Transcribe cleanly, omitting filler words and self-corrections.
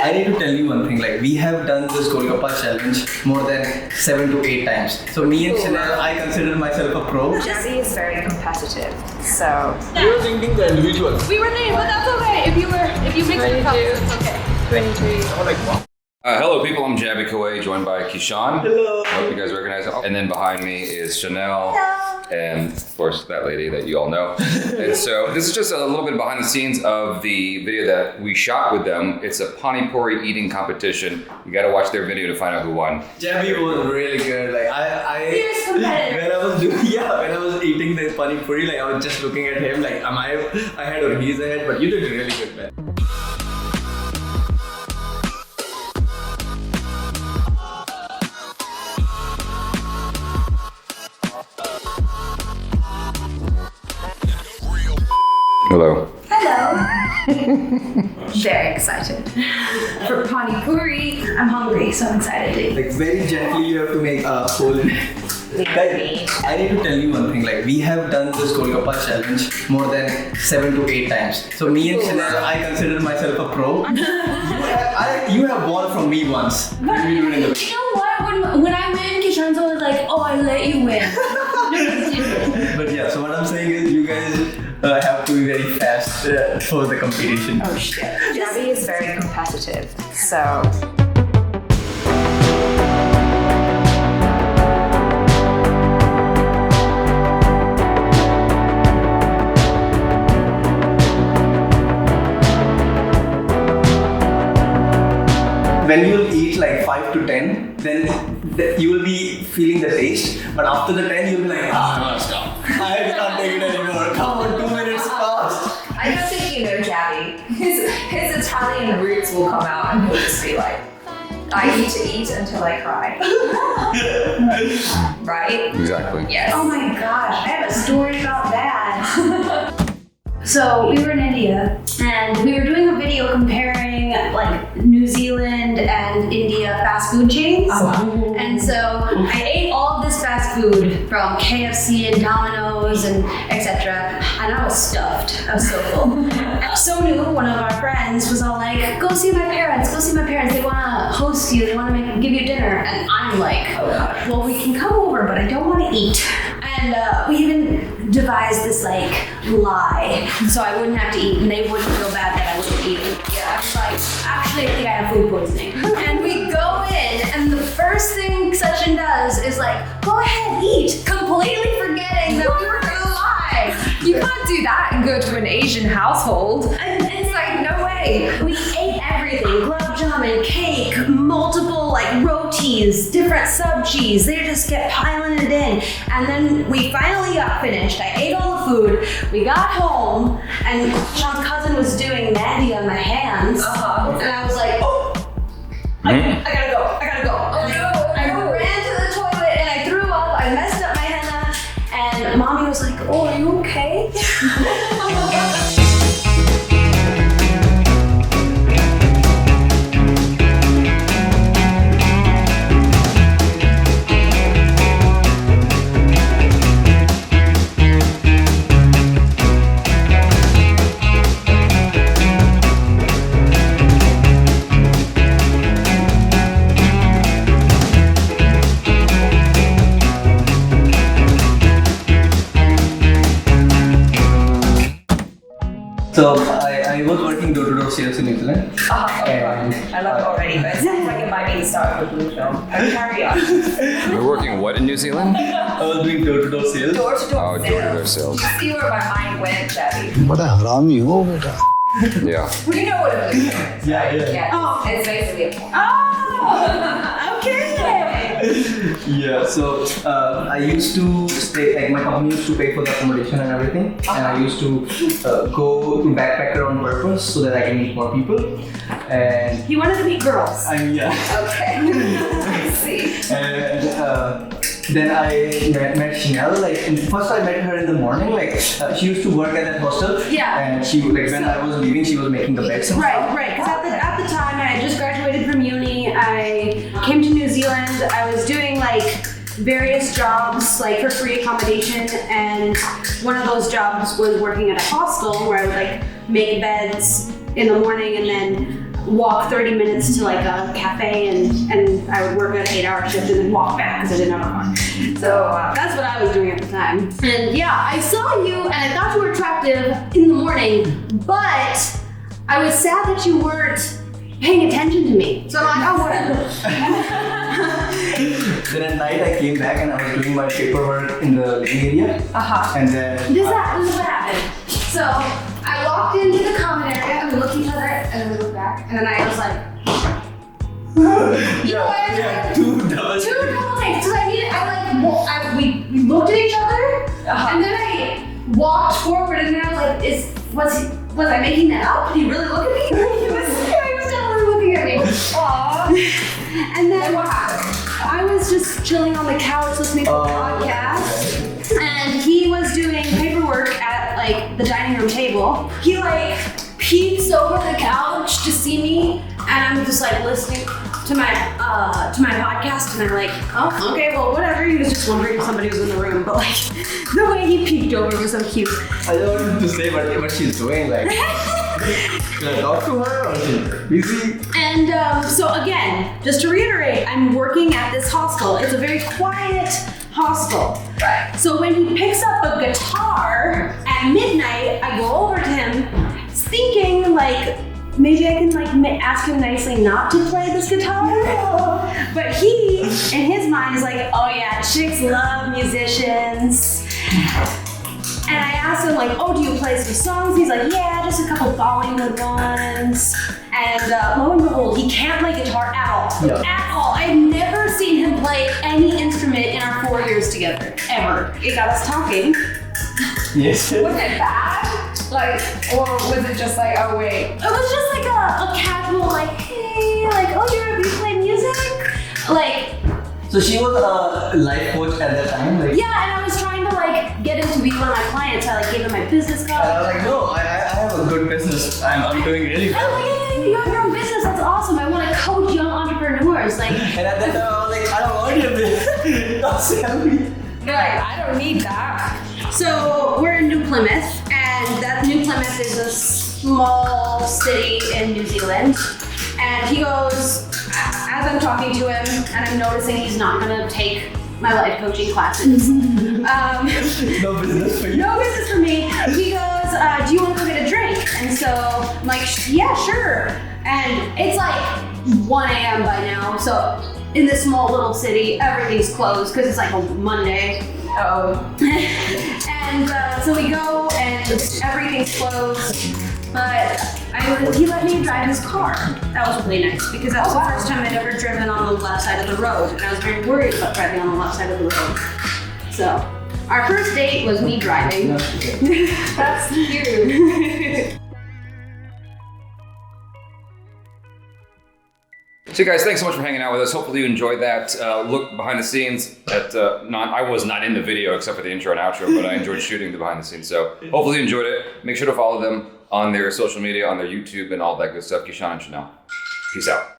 I need to tell you one thing, like we have done this Golgappa challenge more than 7 to 8 times. So me and Shanell, I consider myself a pro. Jaby is very competitive, so... You were thinking the individuals. We were named, but that's okay. If you mix it up, it's okay. 23. Oh, like wow. Hello people, I'm Jaby KOAY, joined by Kishan. Hello. I hope you guys recognize it. And then behind me is Shanell. Hello. And of course that lady that you all know. And so this is just a little bit behind the scenes of the video that we shot with them. It's a Pani Puri eating competition. You gotta watch their video to find out who won. Jaby was really good. Like Fierce competitor. when I was eating the Pani Puri, like I was just looking at him like, am I ahead or he's ahead? But you did really good, man. Hello. Hello. Very excited. For Pani Puri, I'm hungry, so I'm excited. Like very gently you have to make a hole in it. Guys, I need to tell you one thing, like we have done this Golgappa challenge more than 7 to 8 times. So me and Shanell, I consider myself a pro. You have won from me once. But you know what? When I win, Kishan's always like, oh, I let you win. But yeah, so what I'm saying is you guys have to be very fast for the competition. Oh shit. Jaby is very competitive, so... When you'll eat like 5 to 10, then you will be feeling the taste. But after the 10, you'll be like, no, stop. I can't take it anymore. Come on, 2 minutes fast. I don't think you know Jaby. His Italian roots will come out and he'll just be like, I need to eat until I cry. Right? Exactly. Yes. Oh my gosh, I have a story about that. So we were in India and we were doing a video comparing like New Zealand and India fast food chains. And so I ate all of this fast food from KFC and Domino's and etc. And I was stuffed. I was so full. So new, one of our friends was all like, go see my parents, go see my parents. They want to host you, they want to give you dinner. And I'm like, oh gosh, well we can come over, but I don't want to eat. And we even devised this like lie so I wouldn't have to eat and they wouldn't feel bad that I wasn't eating. Yeah, I was like, actually I think I have food poisoning. And we go in and the first thing Sachin does is like, go ahead, eat, completely forgetting that we were gonna lie. You can't do that and go to an Asian household. And It's like, no way. we ate everything, gulab jamun, cake, multiple like rotis, different sabjis. They just kept piling it in. And then we finally got finished. I ate all the food. We got home and Sean's cousin was doing Mandy on my hands. And I was like, oh, I gotta go. Oh no. I ran to the toilet and I threw up. I messed up my henna. And mommy was like, oh, are you okay? So I was working door-to-door sales in New Zealand. And I love it already, but it sounds like it might be the start of a blue film. Carry on. You're working what in New Zealand? I was doing door-to-door sales. Door-to-door Oh, door-to-door sales. You see where my mind went, Jaby. बड़ा हरामी हो बेटा. Yeah. We know what a blue film is. Yeah. Yeah, it's basically a porn. Oh, okay. Yeah, so I used to stay, like my company used to pay for the accommodation and everything. And I used to go to backpacker on purpose so that I can meet more people. And He wanted to meet girls. yeah. Okay. I see. And then I met Shanell. Like first I met her in the morning. Like she used to work at that hostel. Yeah. And she like when I was leaving, she was making the beds and stuff. Right. Because at the time I had just graduated from uni. I came to New Zealand. I was doing like various jobs like for free accommodation, and one of those jobs was working at a hostel where I would like make beds in the morning and then walk 30 minutes to like a cafe and I would work an 8-hour shift and then walk back because I didn't have a car. So that's what I was doing at the time. And yeah, I saw you and I thought you were attractive in the morning, but I was sad that you weren't paying attention to me. So I'm like, oh, whatever. Then at night I came back and I was doing my paperwork in the living area. And then This is what happened. So I walked into the common area and we looked at each other and then we looked back and then I was like, two double two double takes. Because we looked at each other and then I walked forward and then I was like, was I making that up? Did he really look at me? He was definitely looking at me. Aww. And then what happened? I was just chilling on the couch listening to a podcast, and he was doing paperwork at like the dining room table. He like peeks over the couch to see me, and I'm just like listening to my podcast, and I'm like, oh, okay, well, whatever. He was just wondering if somebody was in the room, but like the way he peeked over was so cute. I don't know what to say, what she's doing. Like, should I talk to her or she's busy? And so again, just to reiterate, I'm working at this hostel. It's a very quiet hostel. Right. So when he picks up a guitar at midnight, I go over to him thinking like, maybe I can like ask him nicely not to play this guitar. But he, in his mind, is like, oh yeah, chicks love musicians. And I asked him like, oh, do you play some songs? He's like, yeah, just a couple Bollywood ones. And lo and behold, he can't play guitar at all. Yeah. At all. I've never seen him play any instrument in our 4 years together, ever. It got us talking. Yes. Was it bad? Like, or was it just like, oh wait? It was just like a casual, like, hey, like, oh, you play music? Like, So she was a life coach at that time? Like, yeah, and I was trying to like get him to be one of my clients. I like gave him my business card. and I was like, no, I have a good business. I'm doing really And I'm well. like, hey, you have your own business, that's awesome. I want to coach young entrepreneurs. Like, And at that time, I was like, I don't want your business. Don't sell me. You're like, I don't need that. so we're in New Plymouth, and that New Plymouth is a small city in New Zealand. And he goes, as I'm talking to him, and I'm noticing he's not gonna take my life coaching classes. No business for you. No business for me. He goes, do you want to go get a drink? And so I'm like, yeah, sure. And it's like 1 a.m. by now. So in this small little city, everything's closed because it's like a Monday. And so we go and everything's closed. But he let me drive his car. That was really nice because that was the first time I'd ever driven on the left side of the road. And I was very worried about driving on the left side of the road. So our first date was me driving. That's cute. So guys, thanks so much for hanging out with us. Hopefully you enjoyed that look behind the scenes. I was not in the video except for the intro and outro, but I enjoyed shooting the behind the scenes. So hopefully you enjoyed it. Make sure to follow them on their social media, on their YouTube and all that good stuff. Kishan and Shanell. Peace out.